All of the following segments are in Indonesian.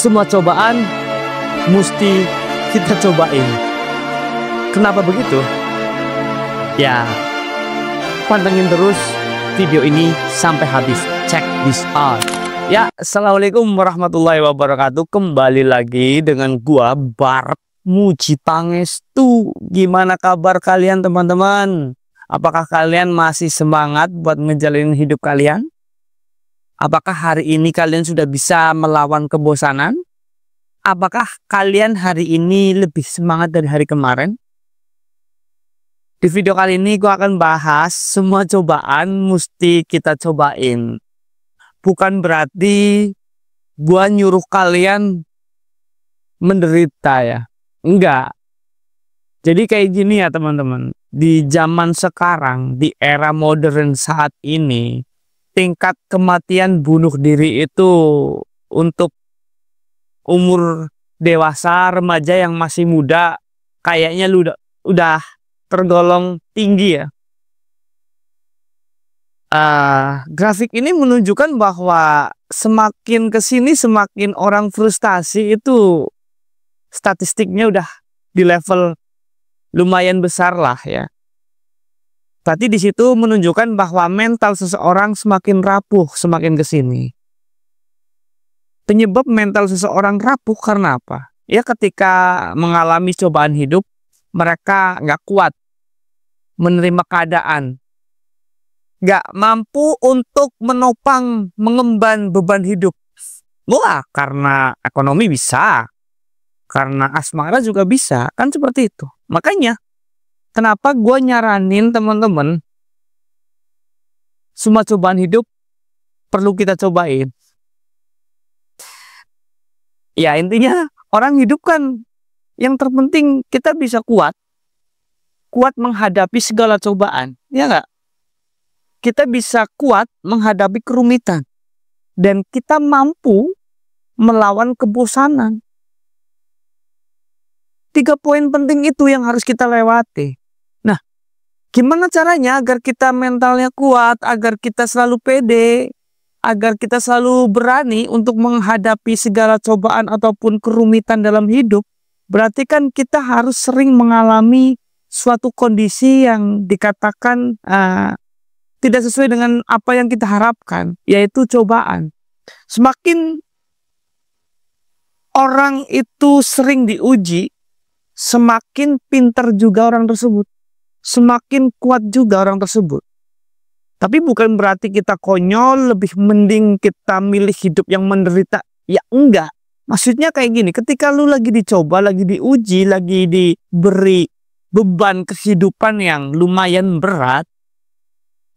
semua cobaan mesti kita cobain. Kenapa begitu? Ya, pantengin terus video ini sampai habis. Check this out. Ya, assalamualaikum warahmatullahi wabarakatuh. Kembali lagi dengan gua Barat Muji Pangestu. Gimana kabar kalian teman-teman? Apakah kalian masih semangat buat ngejalanin hidup kalian? Apakah hari ini kalian sudah bisa melawan kebosanan? Apakah kalian hari ini lebih semangat dari hari kemarin? Di video kali ini gue akan bahas semua cobaan mesti kita cobain. Bukan berarti gue nyuruh kalian menderita ya. Enggak. Jadi kayak gini ya teman-teman. Di zaman sekarang, di era modern saat ini, tingkat kematian bunuh diri itu untuk umur dewasa, remaja yang masih muda, kayaknya lu udah tergolong tinggi ya. Grafik ini menunjukkan bahwa semakin kesini semakin orang frustasi itu statistiknya udah di level lumayan besar lah ya. Berarti di situ menunjukkan bahwa mental seseorang semakin rapuh semakin kesini. Penyebab mental seseorang rapuh karena apa? Ya ketika mengalami cobaan hidup, mereka nggak kuat menerima keadaan. Nggak mampu untuk menopang, mengemban beban hidup. Wah, karena ekonomi bisa. Karena asmara juga bisa. Kan seperti itu. Makanya, kenapa gue nyaranin teman-teman, semua cobaan hidup perlu kita cobain. Ya intinya orang hidup kan yang terpenting kita bisa kuat menghadapi segala cobaan, ya nggak? Kita bisa kuat menghadapi kerumitan dan kita mampu melawan kebosanan. 3 poin penting itu yang harus kita lewati. Nah, gimana caranya agar kita mentalnya kuat, agar kita selalu pede, agar kita selalu berani untuk menghadapi segala cobaan ataupun kerumitan dalam hidup? Berarti kan kita harus sering mengalami suatu kondisi yang dikatakan tidak sesuai dengan apa yang kita harapkan, yaitu cobaan. Semakin orang itu sering diuji, semakin pintar juga orang tersebut, semakin kuat juga orang tersebut. Tapi bukan berarti kita konyol, lebih mending kita milih hidup yang menderita. Ya enggak. Maksudnya kayak gini, ketika lu lagi dicoba, lagi diuji, lagi diberi beban kehidupan yang lumayan berat,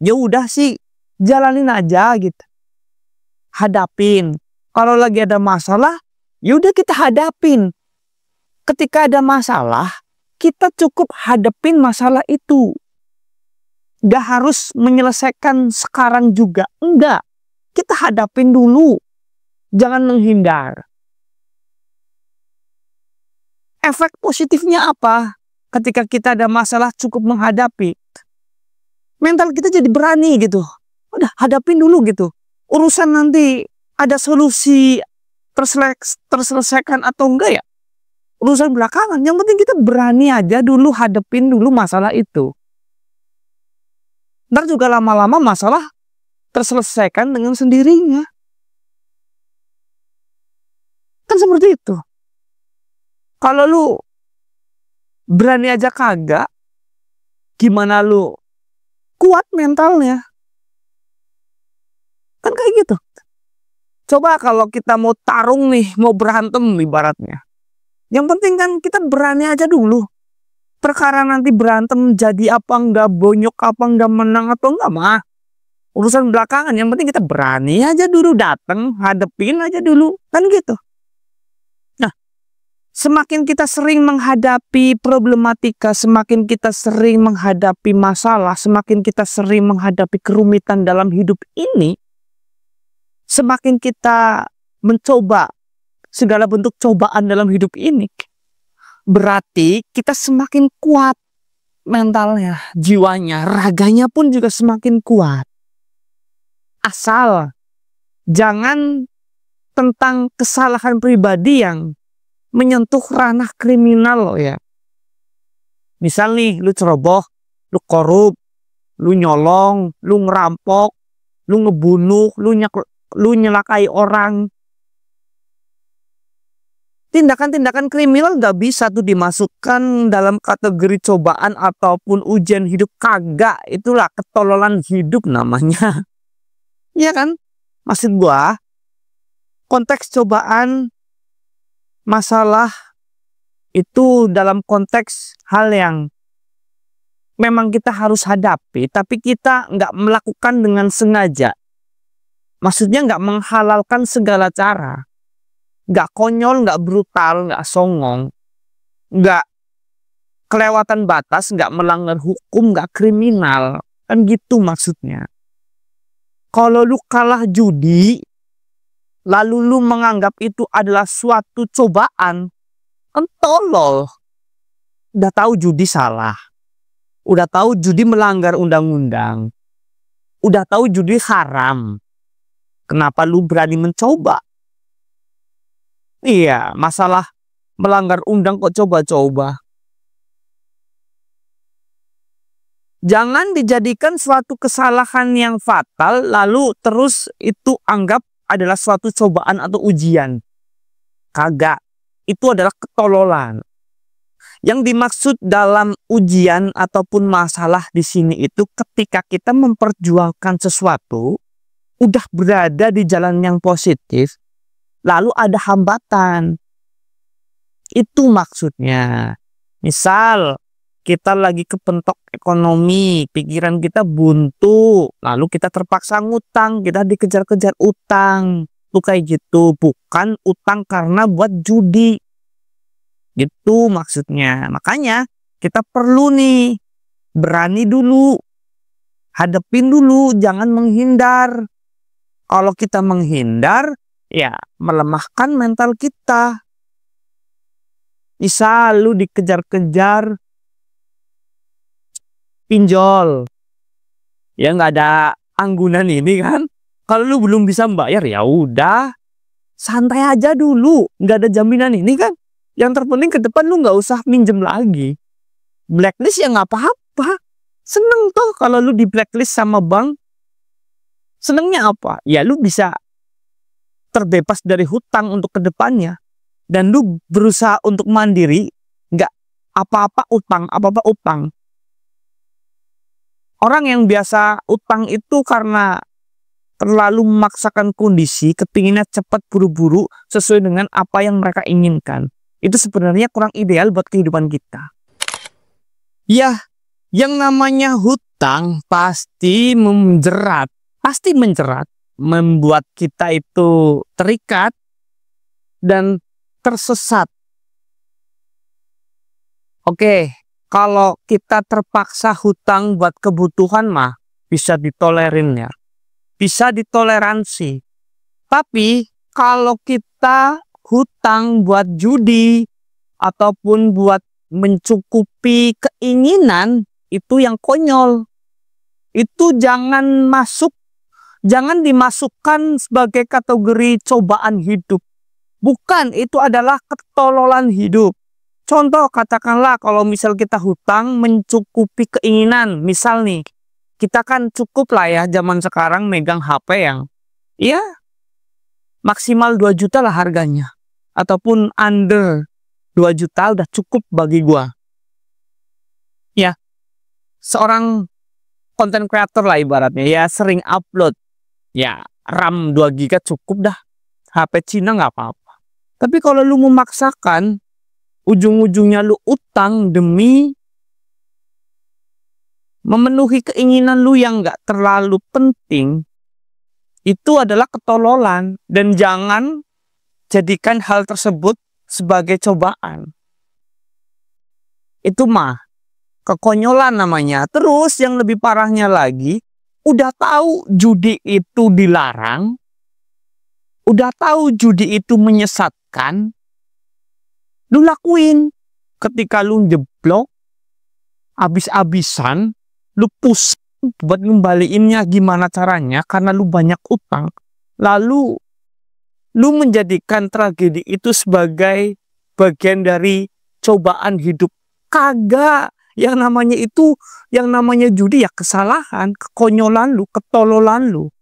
ya udah sih, jalanin aja gitu. Hadapin. Kalau lagi ada masalah, ya udah kita hadapin. Ketika ada masalah, kita cukup hadapin masalah itu. Gak harus menyelesaikan sekarang juga. Enggak. Kita hadapin dulu. Jangan menghindar. Efek positifnya apa? Ketika kita ada masalah cukup menghadapi. Mental kita jadi berani gitu. Udah hadapin dulu gitu. Urusan nanti ada solusi terselesaikan atau enggak ya, urusan belakangan. Yang penting kita berani aja dulu hadapin dulu masalah itu. Ntar juga lama-lama masalah terselesaikan dengan sendirinya. Kan seperti itu. Kalau lu berani aja kagak, gimana lu kuat mentalnya? Kan kayak gitu. Coba kalau kita mau tarung nih, mau berantem ibaratnya. Yang penting kan kita berani aja dulu. Perkara nanti berantem jadi apa enggak, bonyok apa enggak, menang atau enggak mah urusan belakangan. Yang penting kita berani aja dulu, datang, hadepin aja dulu. Kan gitu. Nah, semakin kita sering menghadapi problematika, semakin kita sering menghadapi masalah, semakin kita sering menghadapi kerumitan dalam hidup ini, semakin kita mencoba segala bentuk cobaan dalam hidup ini, berarti kita semakin kuat mentalnya, jiwanya, raganya pun juga semakin kuat. Asal jangan tentang kesalahan pribadi yang menyentuh ranah kriminal loh ya. Misal nih, lu ceroboh, lu korup, lu nyolong, lu ngerampok, lu ngebunuh, lu nyelakai orang. Tindakan-tindakan kriminal gak bisa tuh dimasukkan dalam kategori cobaan ataupun ujian hidup. Kagak, itulah ketololan hidup namanya. Iya kan? Maksud gua, konteks cobaan, masalah itu dalam konteks hal yang memang kita harus hadapi, tapi kita nggak melakukan dengan sengaja. Maksudnya nggak menghalalkan segala cara. Nggak konyol, nggak brutal, nggak songong, nggak kelewatan batas, nggak melanggar hukum, nggak kriminal. Kan gitu maksudnya. Kalau lu kalah judi, lalu lu menganggap itu adalah suatu cobaan, kan tolol. Udah tahu judi salah. Udah tahu judi melanggar undang-undang. Udah tahu judi haram. Kenapa lu berani mencoba? Iya, masalah melanggar undang kok coba-coba. Jangan dijadikan suatu kesalahan yang fatal lalu terus itu anggap adalah suatu cobaan atau ujian. Kagak, itu adalah ketololan. Yang dimaksud dalam ujian ataupun masalah di sini itu ketika kita memperjuangkan sesuatu, udah berada di jalan yang positif, lalu ada hambatan. Itu maksudnya. Misal, kita lagi kepentok ekonomi, pikiran kita buntu, lalu kita terpaksa ngutang, kita dikejar-kejar utang. Itu kayak gitu, bukan utang karena buat judi. Gitu maksudnya. Makanya kita perlu nih, berani dulu, hadepin dulu, jangan menghindar. Kalau kita menghindar, ya melemahkan mental kita. Misal lu dikejar-kejar pinjol, ya nggak ada anggunan ini kan. Kalau lu belum bisa bayar ya udah santai aja dulu, nggak ada jaminan ini kan. Yang terpenting ke depan lu nggak usah minjem lagi. Blacklist ya nggak apa-apa. Seneng tuh kalau lu di blacklist sama bank. Senengnya apa? Ya lu bisa terbebas dari hutang untuk kedepannya. Dan lu berusaha untuk mandiri, nggak apa-apa utang, apa-apa utang. Orang yang biasa utang itu karena terlalu memaksakan kondisi, kepinginnya cepat buru-buru sesuai dengan apa yang mereka inginkan. Itu sebenarnya kurang ideal buat kehidupan kita. Ya, yang namanya hutang pasti menjerat, membuat kita itu terikat dan tersesat. Oke, kalau kita terpaksa hutang buat kebutuhan mah bisa ditolerin ya. Bisa ditoleransi. Tapi kalau kita hutang buat judi ataupun buat mencukupi keinginan, itu yang konyol. Itu jangan dimasukkan sebagai kategori cobaan hidup. Bukan, itu adalah ketololan hidup. Contoh katakanlah kalau misal kita hutang mencukupi keinginan. Misal nih, kita kan cukup lah ya zaman sekarang megang HP yang ya maksimal 2 juta lah harganya. Ataupun under 2 juta udah cukup bagi gua. Ya, seorang content creator lah ibaratnya ya sering upload. Ya, RAM 2 GB cukup dah. HP Cina nggak apa-apa. Tapi kalau lu memaksakan, ujung-ujungnya lu utang demi memenuhi keinginan lu yang nggak terlalu penting, itu adalah ketololan. Dan jangan jadikan hal tersebut sebagai cobaan. Itu mah kekonyolan namanya. Terus yang lebih parahnya lagi, udah tahu judi itu dilarang, udah tahu judi itu menyesatkan, lu lakuin. Ketika lu jeblok, abis-abisan, lu pusing buat ngembaliinnya gimana caranya karena lu banyak utang. Lalu lu menjadikan tragedi itu sebagai bagian dari cobaan hidup. Kagak. Yang namanya judi ya kesalahan, kekonyolan lu, ketololan lu.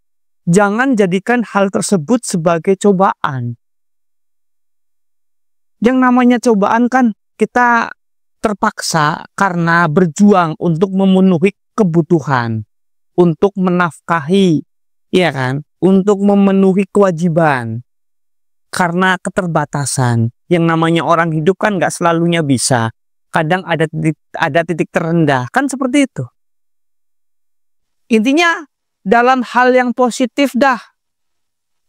Jangan jadikan hal tersebut sebagai cobaan. Yang namanya cobaan kan kita terpaksa karena berjuang untuk memenuhi kebutuhan, untuk menafkahi, ya kan, untuk memenuhi kewajiban. Karena keterbatasan, yang namanya orang hidup kan nggak selalunya bisa. Kadang ada titik terendah, kan seperti itu. Intinya dalam hal yang positif dah,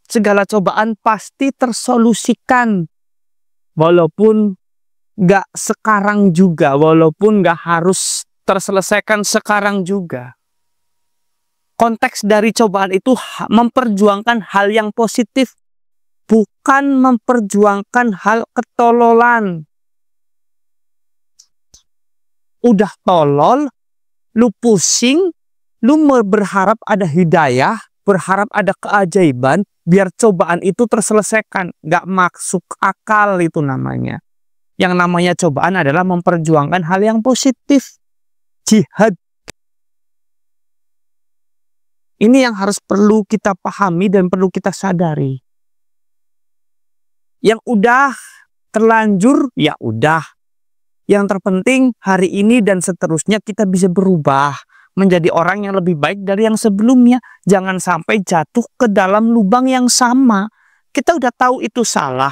segala cobaan pasti tersolusikan. Walaupun nggak sekarang juga, walaupun nggak harus terselesaikan sekarang juga. Konteks dari cobaan itu memperjuangkan hal yang positif, bukan memperjuangkan hal ketololan. Udah tolol, lu pusing, lu berharap ada hidayah, berharap ada keajaiban, biar cobaan itu terselesaikan. Nggak masuk akal itu namanya. Yang namanya cobaan adalah memperjuangkan hal yang positif. Jihad. Ini yang harus perlu kita pahami dan perlu kita sadari. Yang udah terlanjur, ya udah. Yang terpenting hari ini dan seterusnya kita bisa berubah menjadi orang yang lebih baik dari yang sebelumnya. Jangan sampai jatuh ke dalam lubang yang sama. Kita udah tahu itu salah.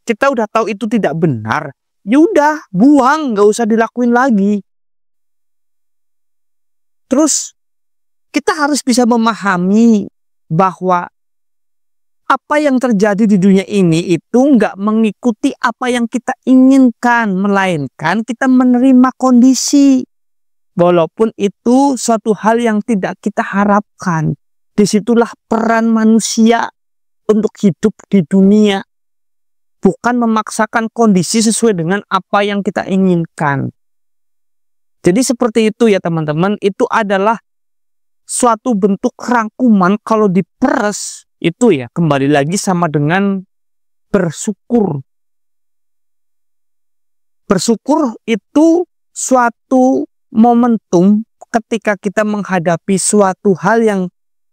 Kita udah tahu itu tidak benar. Ya udah, buang, nggak usah dilakuin lagi. Terus kita harus bisa memahami bahwa apa yang terjadi di dunia ini itu nggak mengikuti apa yang kita inginkan, melainkan kita menerima kondisi. Walaupun itu suatu hal yang tidak kita harapkan. Disitulah peran manusia untuk hidup di dunia. Bukan memaksakan kondisi sesuai dengan apa yang kita inginkan. Jadi seperti itu ya teman-teman. Itu adalah suatu bentuk rangkuman kalau diperes. Itu ya kembali lagi sama dengan bersyukur. Bersyukur itu suatu momentum ketika kita menghadapi suatu hal yang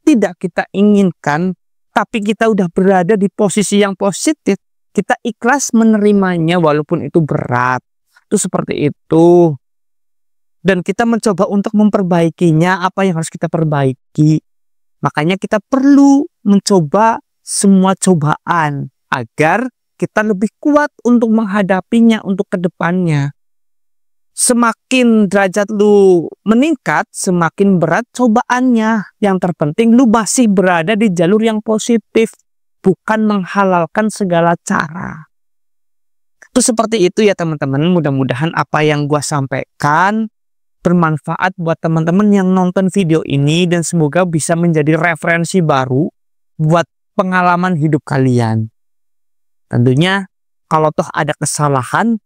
tidak kita inginkan, tapi kita udah berada di posisi yang positif, kita ikhlas menerimanya walaupun itu berat. Itu seperti itu. Dan kita mencoba untuk memperbaikinya apa yang harus kita perbaiki. Makanya kita perlu mencoba semua cobaan agar kita lebih kuat untuk menghadapinya untuk kedepannya. Semakin derajat lu meningkat, semakin berat cobaannya. Yang terpenting lu masih berada di jalur yang positif, bukan menghalalkan segala cara. Itu seperti itu ya teman-teman. Mudah-mudahan apa yang gua sampaikan bermanfaat buat teman-teman yang nonton video ini dan semoga bisa menjadi referensi baru buat pengalaman hidup kalian. Tentunya kalau toh ada kesalahan,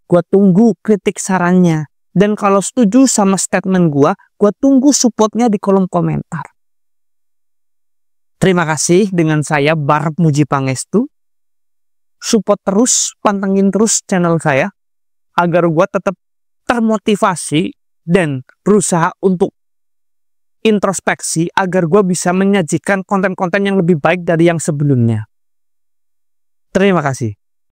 gua tunggu kritik sarannya. Dan kalau setuju sama statement gua tunggu supportnya di kolom komentar. Terima kasih, dengan saya Barep Muji Pangestu. Support terus, pantengin terus channel saya agar gua tetap termotivasi dan berusaha untuk introspeksi agar gue bisa menyajikan konten-konten yang lebih baik dari yang sebelumnya. Terima kasih.